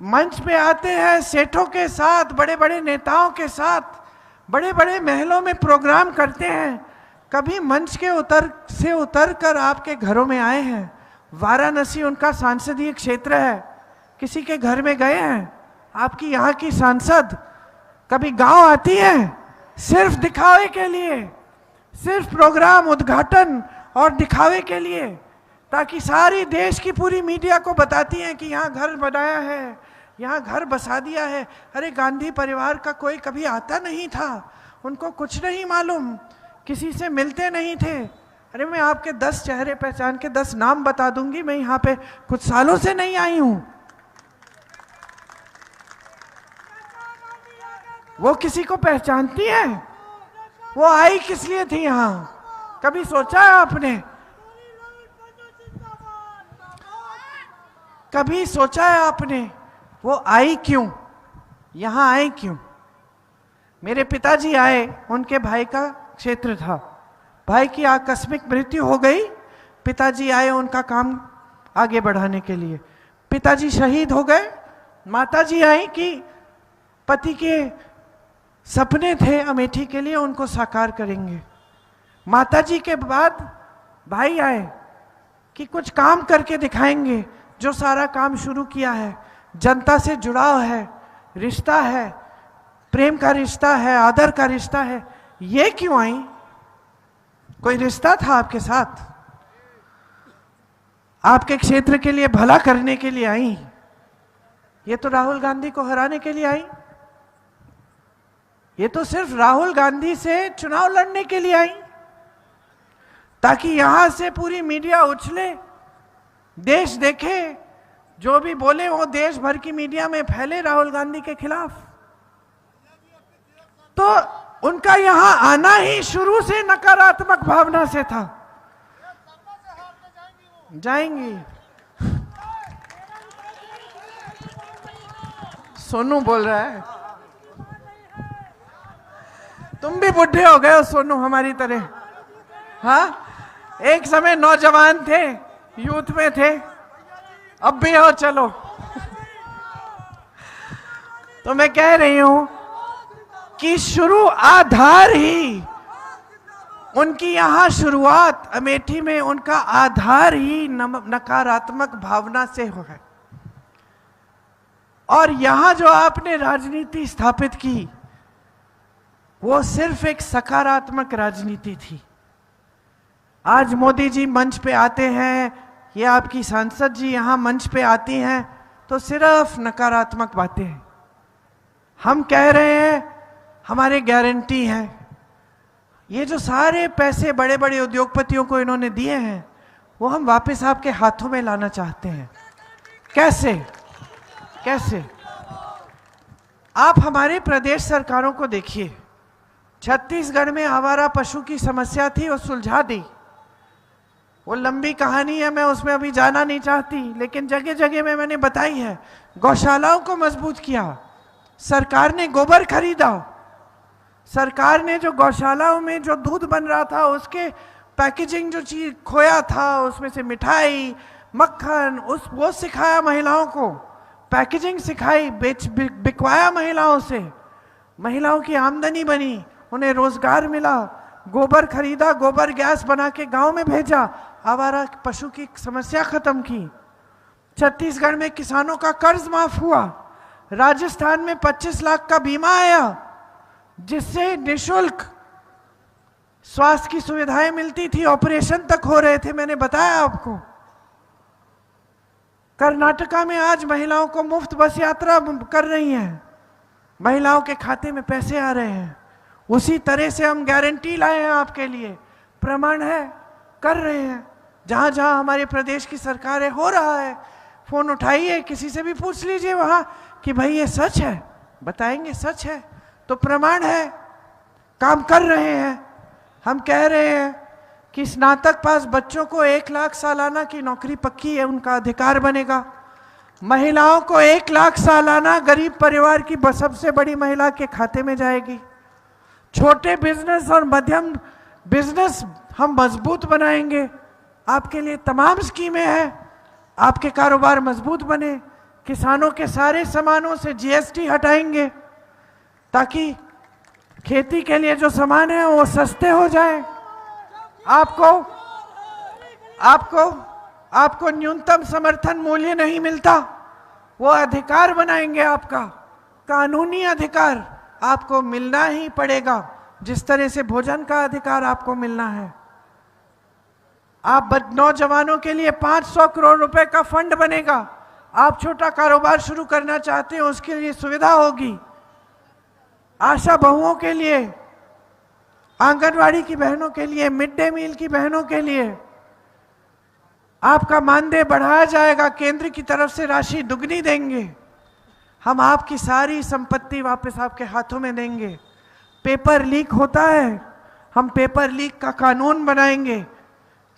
मंच पे आते हैं सेठों के साथ, बड़े बड़े नेताओं के साथ, बड़े बड़े महलों में प्रोग्राम करते हैं। कभी मंच के उतर कर आपके घरों में आए हैं? वाराणसी उनका सांसदीय क्षेत्र है, किसी के घर में गए हैं? आपकी यहाँ की सांसद कभी गांव आती है? सिर्फ दिखावे के लिए, सिर्फ प्रोग्राम उद्घाटन और दिखावे के लिए, ताकि सारी देश की पूरी मीडिया को बताती हैं कि यहाँ घर बनाया है, यहाँ घर बसा दिया है। अरे गांधी परिवार का कोई कभी आता नहीं था, उनको कुछ नहीं मालूम, किसी से मिलते नहीं थे। अरे मैं आपके 10 चेहरे पहचान के 10 नाम बता दूंगी, मैं यहाँ पे कुछ सालों से नहीं आई हूं। वो किसी को पहचानती है? वो आई किस लिए थी यहाँ? कभी सोचा है आपने? कभी सोचा है आपने वो आई क्यों, यहाँ आए क्यों? मेरे पिताजी आए, उनके भाई का क्षेत्र था, भाई की आकस्मिक मृत्यु हो गई, पिताजी आए उनका काम आगे बढ़ाने के लिए, पिताजी शहीद हो गए। माताजी आई कि पति के सपने थे अमेठी के लिए, उनको साकार करेंगे। माताजी के बाद भाई आए कि कुछ काम करके दिखाएंगे। जो सारा काम शुरू किया है, जनता से जुड़ाव है, रिश्ता है, प्रेम का रिश्ता है, आदर का रिश्ता है, ये क्यों आई? कोई रिश्ता था आपके साथ? आपके क्षेत्र के लिए भला करने के लिए आई? ये तो राहुल गांधी को हराने के लिए आई। ये तो सिर्फ राहुल गांधी से चुनाव लड़ने के लिए आई, ताकि यहां से पूरी मीडिया उछले, देश देखे, जो भी बोले वो देश भर की मीडिया में फैले राहुल गांधी के खिलाफ। तो उनका यहां आना ही शुरू से नकारात्मक भावना से था। जाएंगी। सोनू बोल रहा है, तुम भी बुढ़े हो गए हो सोनू हमारी तरह। हाँ, एक समय नौजवान थे, यूथ में थे, अब भी हो, चलो। तो मैं कह रही हूं कि शुरू आधार ही उनकी यहां शुरुआत अमेठी में, उनका आधार ही नकारात्मक भावना से हो है। और यहां जो आपने राजनीति स्थापित की वो सिर्फ एक सकारात्मक राजनीति थी। आज मोदी जी मंच पे आते हैं, ये आपकी सांसद जी यहां मंच पे आती हैं, तो सिर्फ नकारात्मक बातें हैं। हम कह रहे हैं हमारे गारंटी है, ये जो सारे पैसे बड़े बड़े उद्योगपतियों को इन्होंने दिए हैं वो हम वापस आपके हाथों में लाना चाहते हैं। कैसे कैसे? आप हमारे प्रदेश सरकारों को देखिए, छत्तीसगढ़ में आवारा पशु की समस्या थी, वो सुलझा दी। वो लंबी कहानी है, मैं उसमें अभी जाना नहीं चाहती, लेकिन जगह जगह में मैंने बताई है। गौशालाओं को मजबूत किया, सरकार ने गोबर खरीदा, सरकार ने जो गौशालाओं में जो दूध बन रहा था उसके पैकेजिंग जो चीज खोया था उसमें से मिठाई मक्खन वो सिखाया महिलाओं को, पैकेजिंग सिखाई, बिकवाया महिलाओं से, महिलाओं की आमदनी बनी, उन्हें रोजगार मिला, गोबर खरीदा, गोबर गैस बना के गांव में भेजा, आवारा पशु की समस्या खत्म की। छत्तीसगढ़ में किसानों का कर्ज माफ हुआ, राजस्थान में 25 लाख का बीमा आया जिससे निशुल्क स्वास्थ्य की सुविधाएं मिलती थी, ऑपरेशन तक हो रहे थे, मैंने बताया आपको। कर्नाटका में आज महिलाओं को मुफ्त बस यात्रा कर रही हैं, महिलाओं के खाते में पैसे आ रहे हैं। उसी तरह से हम गारंटी लाए हैं आपके लिए, प्रमाण है, कर रहे हैं। जहां जहां हमारे प्रदेश की सरकार है हो रहा है, फोन उठाइए, किसी से भी पूछ लीजिए वहां कि भाई ये सच है, बताएंगे सच है तो प्रमाण है, काम कर रहे हैं। हम कह रहे हैं कि स्नातक पास बच्चों को 1 लाख सालाना की नौकरी पक्की है, उनका अधिकार बनेगा। महिलाओं को 1 लाख सालाना गरीब परिवार की सबसे बड़ी महिला के खाते में जाएगी। छोटे बिजनेस और मध्यम बिजनेस हम मजबूत बनाएंगे, आपके लिए तमाम स्कीमें हैं, आपके कारोबार मजबूत बने। किसानों के सारे सामानों से जीएसटी हटाएंगे ताकि खेती के लिए जो सामान है वो सस्ते हो जाए। आपको न्यूनतम समर्थन मूल्य नहीं मिलता, वो अधिकार बनाएंगे, आपका कानूनी अधिकार आपको मिलना ही पड़ेगा, जिस तरह से भोजन का अधिकार आपको मिलना है। आप नौजवानों के लिए 500 करोड़ रुपए का फंड बनेगा। आप छोटा कारोबार शुरू करना चाहते हैं उसके लिए सुविधा होगी। आशा बहुओं के लिए, आंगनवाड़ी की बहनों के लिए, मिड डे मील की बहनों के लिए आपका मानदेय बढ़ाया जाएगा, केंद्र की तरफ से राशि दुगनी देंगे। हम आपकी सारी संपत्ति वापस आपके हाथों में देंगे। पेपर लीक होता है, हम पेपर लीक का कानून बनाएंगे,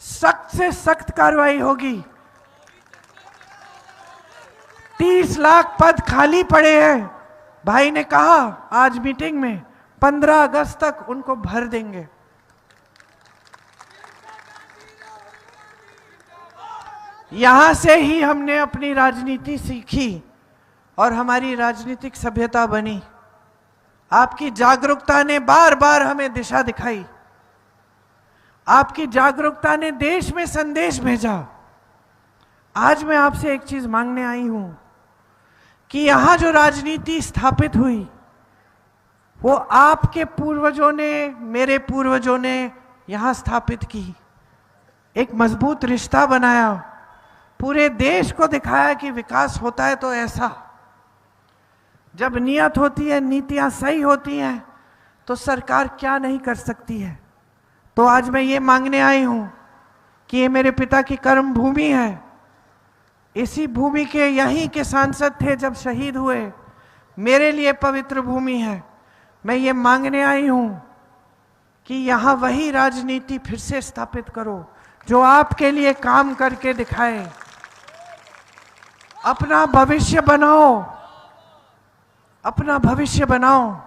सख्त से सख्त कार्रवाई होगी। 30 लाख पद खाली पड़े हैं, भाई ने कहा आज मीटिंग में 15 अगस्त तक उनको भर देंगे। यहां से ही हमने अपनी राजनीति सीखी और हमारी राजनीतिक सभ्यता बनी। आपकी जागरूकता ने बार बार हमें दिशा दिखाई, आपकी जागरूकता ने देश में संदेश भेजा। आज मैं आपसे एक चीज मांगने आई हूं कि यहां जो राजनीति स्थापित हुई वो आपके पूर्वजों ने, मेरे पूर्वजों ने यहां स्थापित की। एक मजबूत रिश्ता बनाया, पूरे देश को दिखाया कि विकास होता है तो ऐसा। जब नियत होती है, नीतियां सही होती हैं तो सरकार क्या नहीं कर सकती है। तो आज मैं ये मांगने आई हूं कि ये मेरे पिता की कर्म भूमि है, इसी भूमि के यहीं के सांसद थे जब शहीद हुए, मेरे लिए पवित्र भूमि है। मैं ये मांगने आई हूं कि यहां वही राजनीति फिर से स्थापित करो जो आपके लिए काम करके दिखाए। अपना भविष्य बनाओ, अपना भविष्य बनाओ।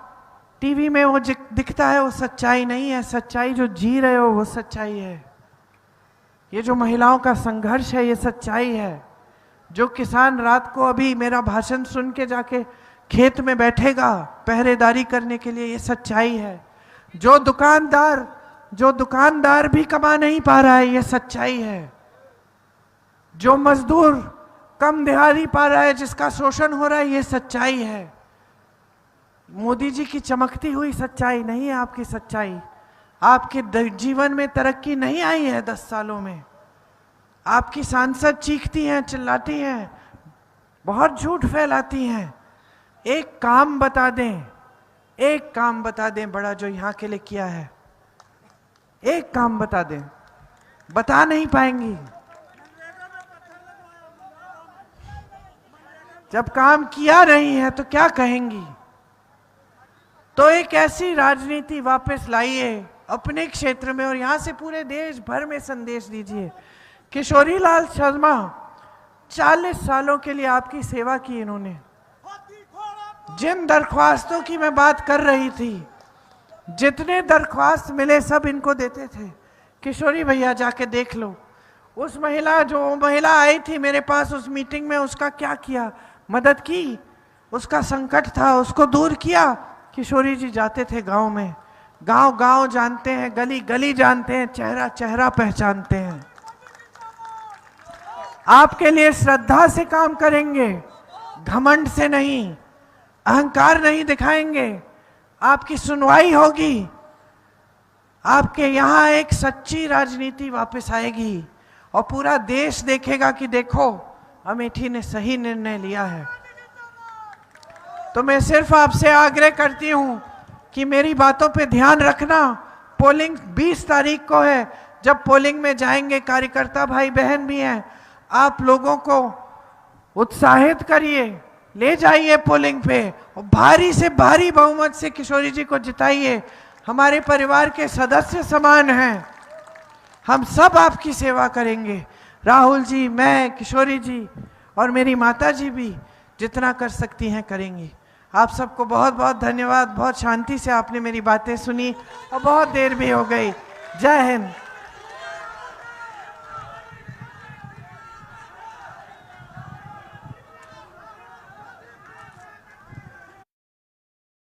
टीवी में वो दिखता है वो सच्चाई नहीं है, सच्चाई जो जी रहे हो वो सच्चाई है। ये जो महिलाओं का संघर्ष है ये सच्चाई है। जो किसान रात को अभी मेरा भाषण सुन के जाके खेत में बैठेगा पहरेदारी करने के लिए, ये सच्चाई है। जो दुकानदार भी कमा नहीं पा रहा है, ये सच्चाई है। जो मजदूर कम दिहाड़ी पा रहा है, जिसका शोषण हो रहा है, ये सच्चाई है। मोदी जी की चमकती हुई सच्चाई नहीं है आपकी सच्चाई। आपके जीवन में तरक्की नहीं आई है 10 सालों में। आपकी सांसद चीखती हैं, चिल्लाती हैं, बहुत झूठ फैलाती हैं। एक काम बता दें, एक काम बता दें बड़ा जो यहाँ के लिए किया है, एक काम बता दें, बता नहीं पाएंगी। जब काम किया नहीं है तो क्या कहेंगी। तो एक ऐसी राजनीति वापस लाइए अपने क्षेत्र में और यहां से पूरे देश भर में संदेश दीजिए। किशोरी लाल शर्मा 40 सालों के लिए आपकी सेवा की इन्होंने। जिन दरख्वास्तों की मैं बात कर रही थी, जितने दरख्वास्त मिले सब इनको देते थे। किशोरी भैया जाके देख लो, उस महिला जो महिला आई थी मेरे पास उस मीटिंग में, उसका क्या किया, मदद की, उसका संकट था उसको दूर किया। किशोरी जी जाते थे गांव में, गांव गांव जानते हैं, गली गली जानते हैं, चेहरा चेहरा पहचानते हैं। आपके लिए श्रद्धा से काम करेंगे, घमंड से नहीं, अहंकार नहीं दिखाएंगे। आपकी सुनवाई होगी, आपके यहाँ एक सच्ची राजनीति वापस आएगी और पूरा देश देखेगा कि देखो अमेठी ने सही निर्णय लिया है। तो मैं सिर्फ आपसे आग्रह करती हूँ कि मेरी बातों पे ध्यान रखना। पोलिंग 20 तारीख को है, जब पोलिंग में जाएंगे कार्यकर्ता भाई बहन भी हैं, आप लोगों को उत्साहित करिए, ले जाइए पोलिंग पे और भारी से भारी बहुमत से किशोरी जी को जिताइए। हमारे परिवार के सदस्य समान हैं, हम सब आपकी सेवा करेंगे। राहुल जी, मैं, किशोरी जी और मेरी माता जी भी जितना कर सकती हैं करेंगी। आप सबको बहुत बहुत धन्यवाद। बहुत शांति से आपने मेरी बातें सुनी और बहुत देर भी हो गई। जय हिंद।